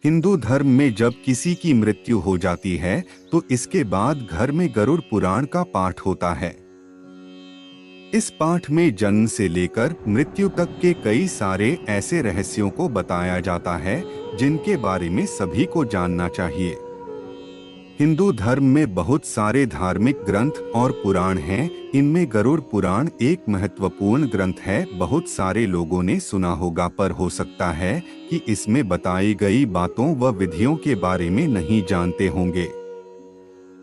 हिंदू धर्म में जब किसी की मृत्यु हो जाती है तो इसके बाद घर में गरुड़ पुराण का पाठ होता है। इस पाठ में जन्म से लेकर मृत्यु तक के कई सारे ऐसे रहस्यों को बताया जाता है जिनके बारे में सभी को जानना चाहिए। हिंदू धर्म में बहुत सारे धार्मिक ग्रंथ और पुराण हैं। इनमें गरुड़ पुराण एक महत्वपूर्ण ग्रंथ है। बहुत सारे लोगों ने सुना होगा, पर हो सकता है कि इसमें बताई गई बातों व विधियों के बारे में नहीं जानते होंगे।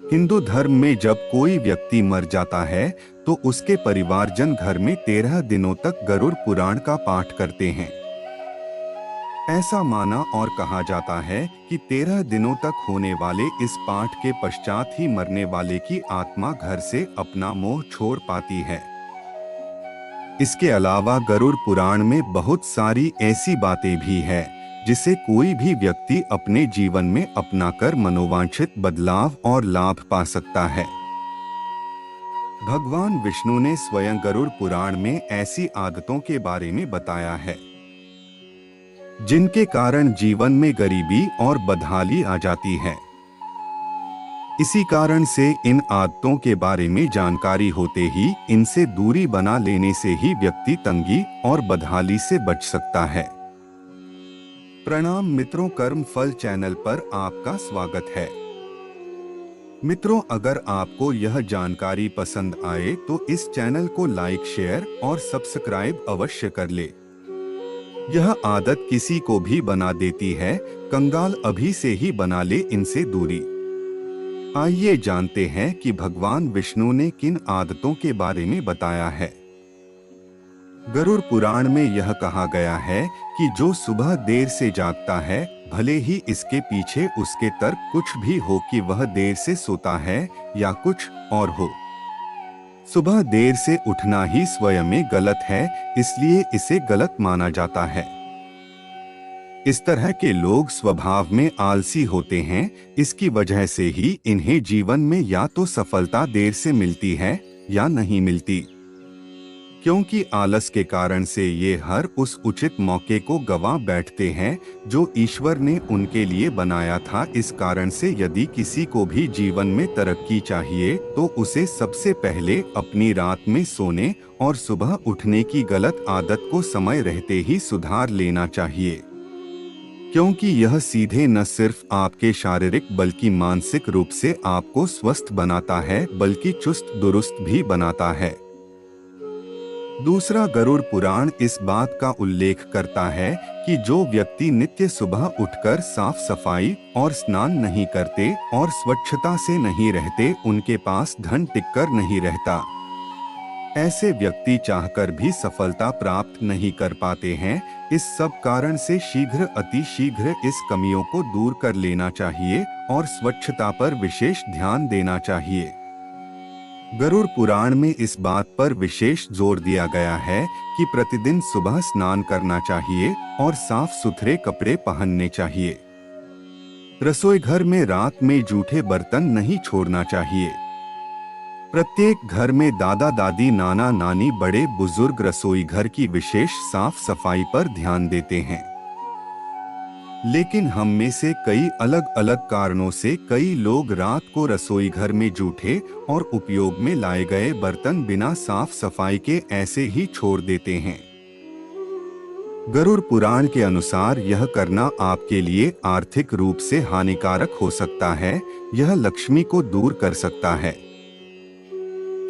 हिंदू धर्म में जब कोई व्यक्ति मर जाता है तो उसके परिवारजन घर में 13 दिनों तक गरुड़ पुराण का पाठ करते हैं। ऐसा माना और कहा जाता है कि 13 दिनों तक होने वाले इस पाठ के पश्चात ही मरने वाले की आत्मा घर से अपना मोह छोड़ पाती है। इसके अलावा गरुड़ पुराण में बहुत सारी ऐसी बातें भी हैं जिसे कोई भी व्यक्ति अपने जीवन में अपनाकर मनोवांछित बदलाव और लाभ पा सकता है। भगवान विष्णु ने स्वयं गरुड़ पुराण में ऐसी आदतों के बारे में बताया है जिनके कारण जीवन में गरीबी और बदहाली आ जाती है। इसी कारण से इन आदतों के बारे में जानकारी होते ही इनसे दूरी बना लेने से ही व्यक्ति तंगी और बदहाली से बच सकता है। प्रणाम मित्रों, कर्म फल चैनल पर आपका स्वागत है। मित्रों, अगर आपको यह जानकारी पसंद आए तो इस चैनल को लाइक, शेयर और सब्सक्राइब अवश्य कर ले। यह आदत किसी को भी बना देती है, कंगाल अभी से ही बना ले इनसे दूरी। आइए जानते हैं कि भगवान विष्णु ने किन आदतों के बारे में बताया है। गरुड़ पुराण में यह कहा गया है कि जो सुबह देर से जागता है, भले ही इसके पीछे उसके तर्क कुछ भी हो कि वह देर से सोता है या कुछ और हो, सुबह देर से उठना ही स्वयं में गलत है, इसलिए इसे गलत माना जाता है। इस तरह के लोग स्वभाव में आलसी होते हैं। इसकी वजह से ही इन्हें जीवन में या तो सफलता देर से मिलती है या नहीं मिलती, क्योंकि आलस के कारण से ये हर उस उचित मौके को गंवा बैठते हैं जो ईश्वर ने उनके लिए बनाया था। इस कारण से यदि किसी को भी जीवन में तरक्की चाहिए तो उसे सबसे पहले अपनी रात में सोने और सुबह उठने की गलत आदत को समय रहते ही सुधार लेना चाहिए, क्योंकि यह सीधे न सिर्फ आपके शारीरिक बल्कि मानसिक रूप से आपको स्वस्थ बनाता है, बल्कि चुस्त दुरुस्त भी बनाता है। दूसरा, गरुड़ पुराण इस बात का उल्लेख करता है कि जो व्यक्ति नित्य सुबह उठकर साफ सफाई और स्नान नहीं करते और स्वच्छता से नहीं रहते, उनके पास धन टिककर नहीं रहता। ऐसे व्यक्ति चाहकर भी सफलता प्राप्त नहीं कर पाते हैं। इस सब कारण से शीघ्र अति शीघ्र इस कमियों को दूर कर लेना चाहिए और स्वच्छता पर विशेष ध्यान देना चाहिए। गरुड़ पुराण में इस बात पर विशेष जोर दिया गया है कि प्रतिदिन सुबह स्नान करना चाहिए और साफ सुथरे कपड़े पहनने चाहिए। रसोई घर में रात में जूठे बर्तन नहीं छोड़ना चाहिए। प्रत्येक घर में दादा दादी, नाना नानी, बड़े बुजुर्ग रसोई घर की विशेष साफ सफाई पर ध्यान देते हैं। लेकिन हम में से कई अलग अलग कारणों से कई लोग रात को रसोई घर में जूठे और उपयोग में लाए गए बर्तन बिना साफ सफाई के ऐसे ही छोड़ देते हैं। गरुड़ पुराण के अनुसार यह करना आपके लिए आर्थिक रूप से हानिकारक हो सकता है। यह लक्ष्मी को दूर कर सकता है,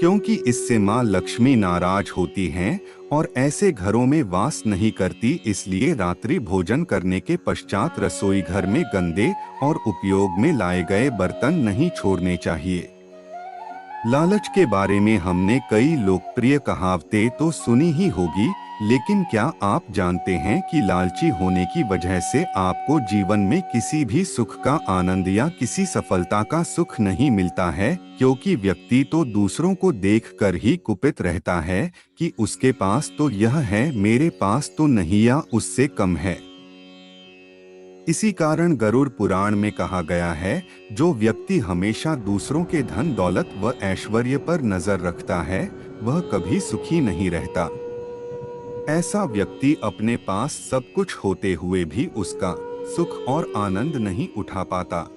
क्योंकि इससे मां लक्ष्मी नाराज होती हैं और ऐसे घरों में वास नहीं करती। इसलिए रात्रि भोजन करने के पश्चात रसोई घर में गंदे और उपयोग में लाए गए बर्तन नहीं छोड़ने चाहिए। लालच के बारे में हमने कई लोकप्रिय कहावतें तो सुनी ही होगी, लेकिन क्या आप जानते हैं कि लालची होने की वजह से आपको जीवन में किसी भी सुख का आनंद या किसी सफलता का सुख नहीं मिलता है, क्योंकि व्यक्ति तो दूसरों को देखकर ही कुपित रहता है कि उसके पास तो यह है, मेरे पास तो नहीं या उससे कम है। इसी कारण गरुड़ पुराण में कहा गया है, जो व्यक्ति हमेशा दूसरों के धन दौलत व ऐश्वर्य पर नजर रखता है वह कभी सुखी नहीं रहता। ऐसा व्यक्ति अपने पास सब कुछ होते हुए भी उसका सुख और आनंद नहीं उठा पाता।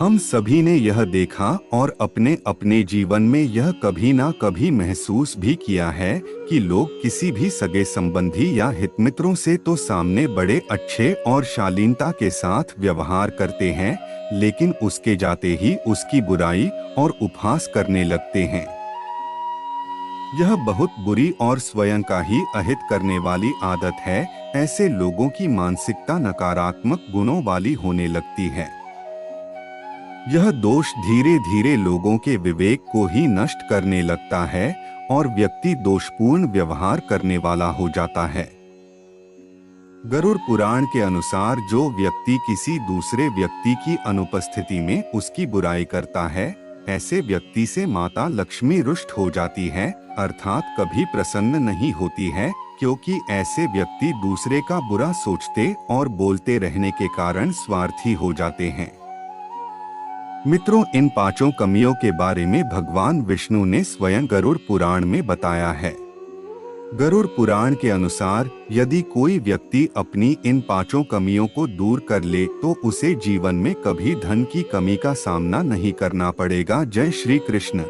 हम सभी ने यह देखा और अपने अपने जीवन में यह कभी ना कभी महसूस भी किया है कि लोग किसी भी सगे संबंधी या हितमित्रों से तो सामने बड़े अच्छे और शालीनता के साथ व्यवहार करते हैं, लेकिन उसके जाते ही उसकी बुराई और उपहास करने लगते हैं। यह बहुत बुरी और स्वयं का ही अहित करने वाली आदत है। ऐसे लोगों की मानसिकता नकारात्मक गुणों वाली होने लगती है। यह दोष धीरे धीरे लोगों के विवेक को ही नष्ट करने लगता है और व्यक्ति दोषपूर्ण व्यवहार करने वाला हो जाता है। गरुड़ पुराण के अनुसार जो व्यक्ति किसी दूसरे व्यक्ति की अनुपस्थिति में उसकी बुराई करता है, ऐसे व्यक्ति से माता लक्ष्मी रुष्ट हो जाती है, अर्थात कभी प्रसन्न नहीं होती है, क्योंकि ऐसे व्यक्ति दूसरे का बुरा सोचते और बोलते रहने के कारण स्वार्थी हो जाते हैं। मित्रों, इन पांचों कमियों के बारे में भगवान विष्णु ने स्वयं गरुड़ पुराण में बताया है। गरुड़ पुराण के अनुसार यदि कोई व्यक्ति अपनी इन पांचों कमियों को दूर कर ले तो उसे जीवन में कभी धन की कमी का सामना नहीं करना पड़ेगा। जय श्री कृष्ण।